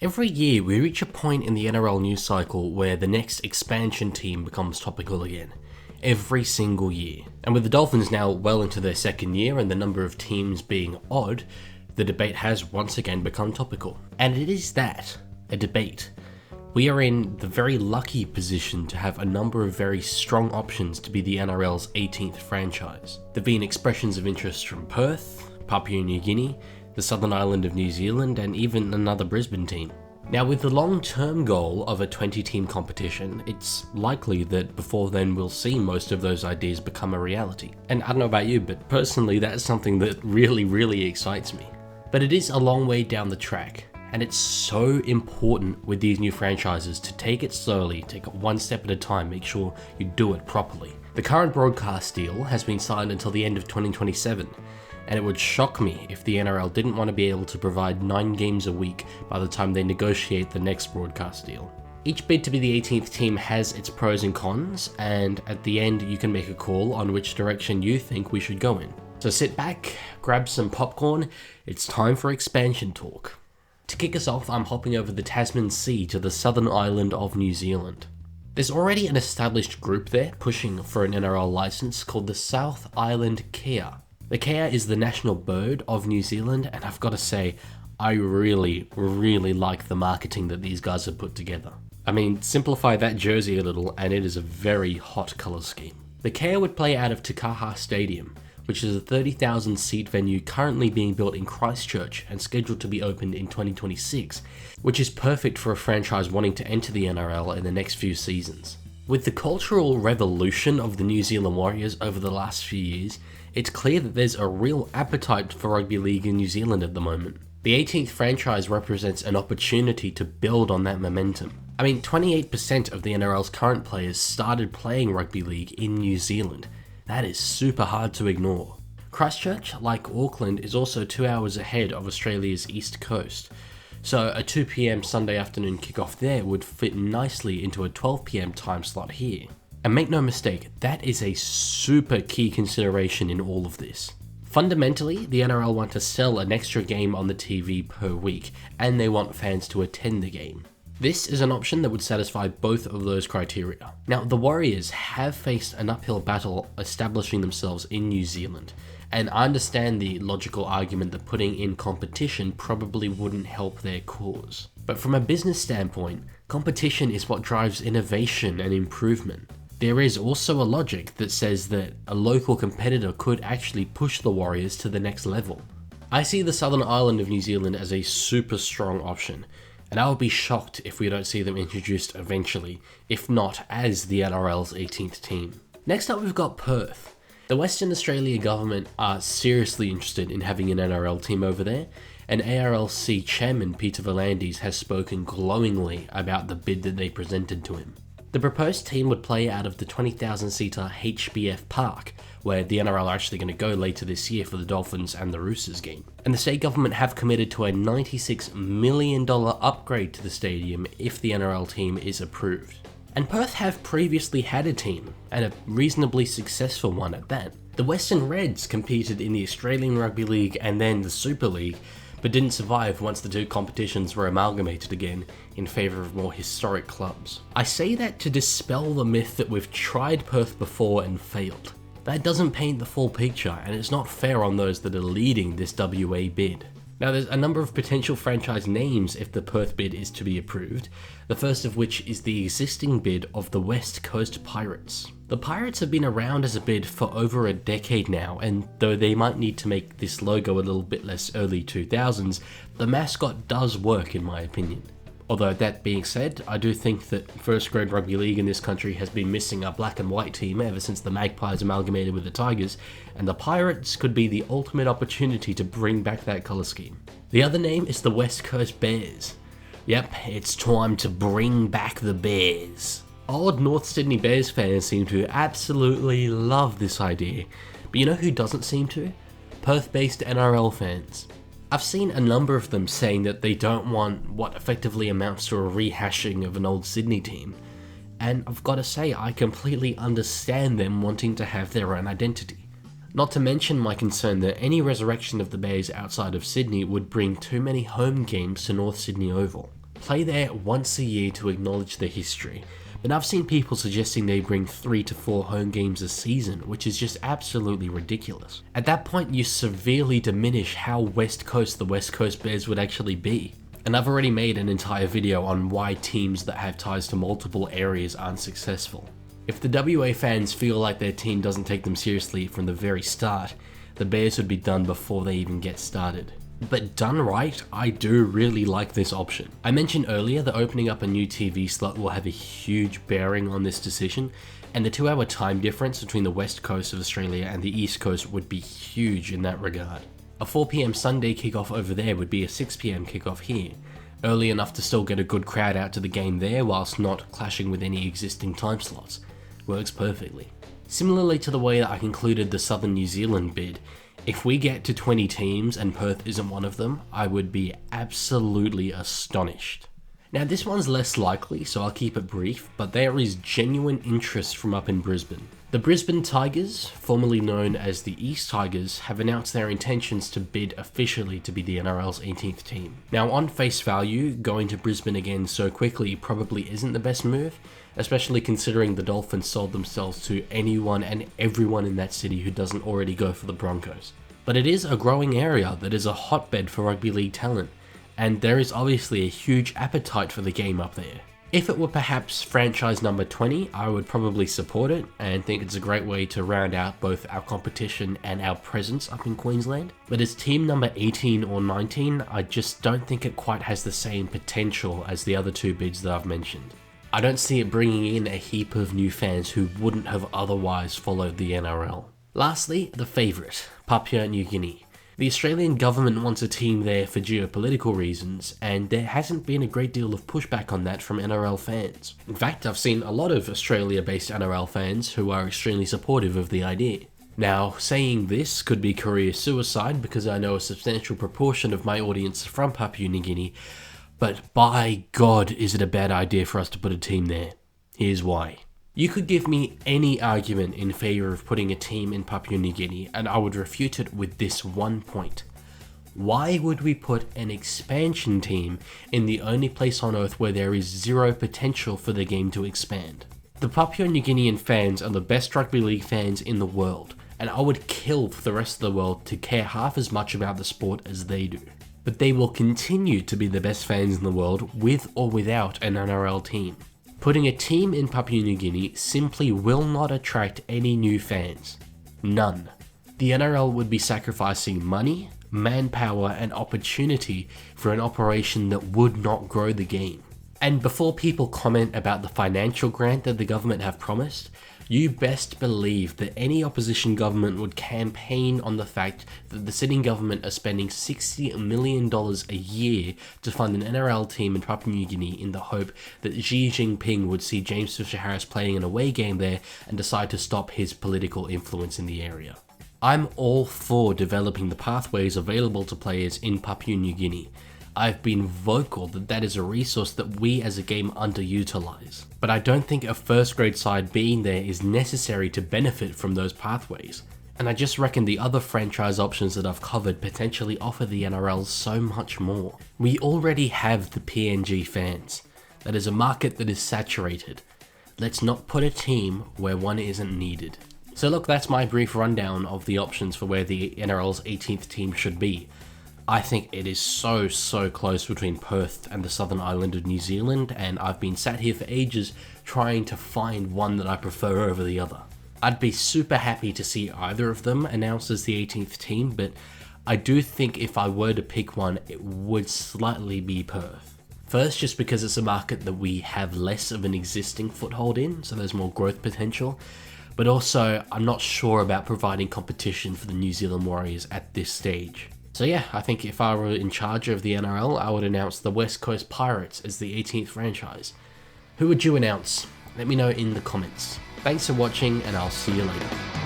Every year we reach a point in the NRL news cycle where the next expansion team becomes topical again. Every single year. And with the Dolphins now well into their second year and the number of teams being odd, the debate has once again become topical. And it is that, a debate. We are in the very lucky position to have a number of very strong options to be the NRL's 18th franchise. There have been expressions of interest from Perth, Papua New Guinea, the southern island of New Zealand, and even another Brisbane team. Now, with the long-term goal of a 20-team competition, it's likely that before then we'll see most of those ideas become a reality. And I don't know about you, but personally that's something that really excites me. But it is a long way down the track, and it's so important with these new franchises to take it slowly, take it one step at a time, make sure you do it properly. The current broadcast deal has been signed until the end of 2027, and it would shock me if the NRL didn't want to be able to provide 9 games a week by the time they negotiate the next broadcast deal. Each bid to be the 18th team has its pros and cons, and at the end you can make a call on which direction you think we should go in. So sit back, grab some popcorn, it's time for expansion talk. To kick us off, I'm hopping over the Tasman Sea to the southern island of New Zealand. There's already an established group there pushing for an NRL license called the South Island Kea. The kea is the national bird of New Zealand, and I've got to say, I really like the marketing that these guys have put together. I mean, simplify that jersey a little and it is a very hot colour scheme. The kea would play out of Te Kaha Stadium, which is a 30,000 seat venue currently being built in Christchurch and scheduled to be opened in 2026, which is perfect for a franchise wanting to enter the NRL in the next few seasons. With the cultural revolution of the New Zealand Warriors over the last few years, it's clear that there's a real appetite for rugby league in New Zealand at the moment. The 18th franchise represents an opportunity to build on that momentum. I mean, 28% of the NRL's current players started playing rugby league in New Zealand. That is super hard to ignore. Christchurch, like Auckland, is also 2 hours ahead of Australia's east coast, so a 2 PM Sunday afternoon kickoff there would fit nicely into a 12 PM time slot here. And make no mistake, that is a super key consideration in all of this. Fundamentally, the NRL want to sell an extra game on the TV per week, and they want fans to attend the game. This is an option that would satisfy both of those criteria. Now, the Warriors have faced an uphill battle establishing themselves in New Zealand, and I understand the logical argument that putting in competition probably wouldn't help their cause. But from a business standpoint, competition is what drives innovation and improvement. There is also a logic that says that a local competitor could actually push the Warriors to the next level. I see the southern island of New Zealand as a super strong option, and I would be shocked if we don't see them introduced eventually, if not as the NRL's 18th team. Next up we've got Perth. The Western Australia government are seriously interested in having an NRL team over there, and ARLC chairman Peter V'landys has spoken glowingly about the bid that they presented to him. The proposed team would play out of the 20,000-seater HBF Park, where the NRL are actually going to go later this year for the Dolphins and the Roosters game. And the state government have committed to a $96 million upgrade to the stadium if the NRL team is approved. And Perth have previously had a team, and a reasonably successful one at that. The Western Reds competed in the Australian Rugby League and then the Super League, but didn't survive once the two competitions were amalgamated again in favour of more historic clubs. I say that to dispel the myth that we've tried Perth before and failed. That doesn't paint the full picture, and it's not fair on those that are leading this WA bid. Now, there's a number of potential franchise names if the Perth bid is to be approved, the first of which is the existing bid of the West Coast Pirates. The Pirates have been around as a bid for over a decade now, and though they might need to make this logo a little bit less early 2000s, the mascot does work in my opinion. Although that being said, I do think that first grade rugby league in this country has been missing a black and white team ever since the Magpies amalgamated with the Tigers, and the Pirates could be the ultimate opportunity to bring back that colour scheme. The other name is the West Coast Bears. Yep, it's time to bring back the Bears. Old North Sydney Bears fans seem to absolutely love this idea, but you know who doesn't seem to? Perth-based NRL fans. I've seen a number of them saying that they don't want what effectively amounts to a rehashing of an old Sydney team, and I've got to say I completely understand them wanting to have their own identity. Not to mention my concern that any resurrection of the Bears outside of Sydney would bring too many home games to North Sydney Oval. play there once a year to acknowledge their history, but I've seen people suggesting they bring 3 to 4 home games a season, which is just absolutely ridiculous. At that point, you severely diminish how West Coast the West Coast Bears would actually be. And I've already made an entire video on why teams that have ties to multiple areas aren't successful. If the WA fans feel like their team doesn't take them seriously from the very start, the Bears would be done before they even get started. But done right, I do really like this option. I mentioned earlier that opening up a new TV slot will have a huge bearing on this decision, and the 2-hour time difference between the west coast of Australia and the east coast would be huge in that regard. A 4 PM Sunday kickoff over there would be a 6 PM kickoff here, early enough to still get a good crowd out to the game there whilst not clashing with any existing time slots. Works perfectly. Similarly to the way that I concluded the Southern New Zealand bid, if we get to 20 teams and Perth isn't one of them, I would be absolutely astonished. Now this one's less likely, so I'll keep it brief, but there is genuine interest from up in Brisbane. The Brisbane Tigers, formerly known as the East Tigers, have announced their intentions to bid officially to be the NRL's 18th team. Now on face value, going to Brisbane again so quickly probably isn't the best move, especially considering the Dolphins sold themselves to anyone and everyone in that city who doesn't already go for the Broncos. But it is a growing area that is a hotbed for rugby league talent, and there is obviously a huge appetite for the game up there. If it were perhaps franchise number 20, I would probably support it and think it's a great way to round out both our competition and our presence up in Queensland. But as team number 18 or 19, I just don't think it quite has the same potential as the other two bids that I've mentioned. I don't see it bringing in a heap of new fans who wouldn't have otherwise followed the NRL. Lastly, the favourite, Papua New Guinea. The Australian government wants a team there for geopolitical reasons, and there hasn't been a great deal of pushback on that from NRL fans. In fact, I've seen a lot of Australia-based NRL fans who are extremely supportive of the idea. Now, saying this could be career suicide because I know a substantial proportion of my audience are from Papua New Guinea, but by God is it a bad idea for us to put a team there. Here's why. You could give me any argument in favour of putting a team in Papua New Guinea and I would refute it with this one point. Why would we put an expansion team in the only place on earth where there is zero potential for the game to expand? The Papua New Guinean fans are the best rugby league fans in the world, and I would kill for the rest of the world to care half as much about the sport as they do. But they will continue to be the best fans in the world with or without an NRL team. Putting a team in Papua New Guinea simply will not attract any new fans. None. The NRL would be sacrificing money, manpower and opportunity for an operation that would not grow the game. And before people comment about the financial grant that the government have promised, you best believe that any opposition government would campaign on the fact that the sitting government are spending $60 million a year to fund an NRL team in Papua New Guinea in the hope that Xi Jinping would see James Fisher-Harris playing an away game there and decide to stop his political influence in the area. I'm all for developing the pathways available to players in Papua New Guinea. I've been vocal that that is a resource that we as a game underutilise. But I don't think a first grade side being there is necessary to benefit from those pathways. And I just reckon the other franchise options that I've covered potentially offer the NRL so much more. We already have the PNG fans. That is a market that is saturated. Let's not put a team where one isn't needed. So look, that's my brief rundown of the options for where the NRL's 18th team should be. I think it is so close between Perth and the Southern Island of New Zealand, and I've been sat here for ages trying to find one that I prefer over the other. I'd be super happy to see either of them announced as the 18th team, but I do think if I were to pick one, it would slightly be Perth. First, just because it's a market that we have less of an existing foothold in, so there's more growth potential, but also I'm not sure about providing competition for the New Zealand Warriors at this stage. So yeah, I think if I were in charge of the NRL, I would announce the West Coast Pirates as the 18th franchise. Who would you announce? Let me know in the comments. Thanks for watching, and I'll see you later.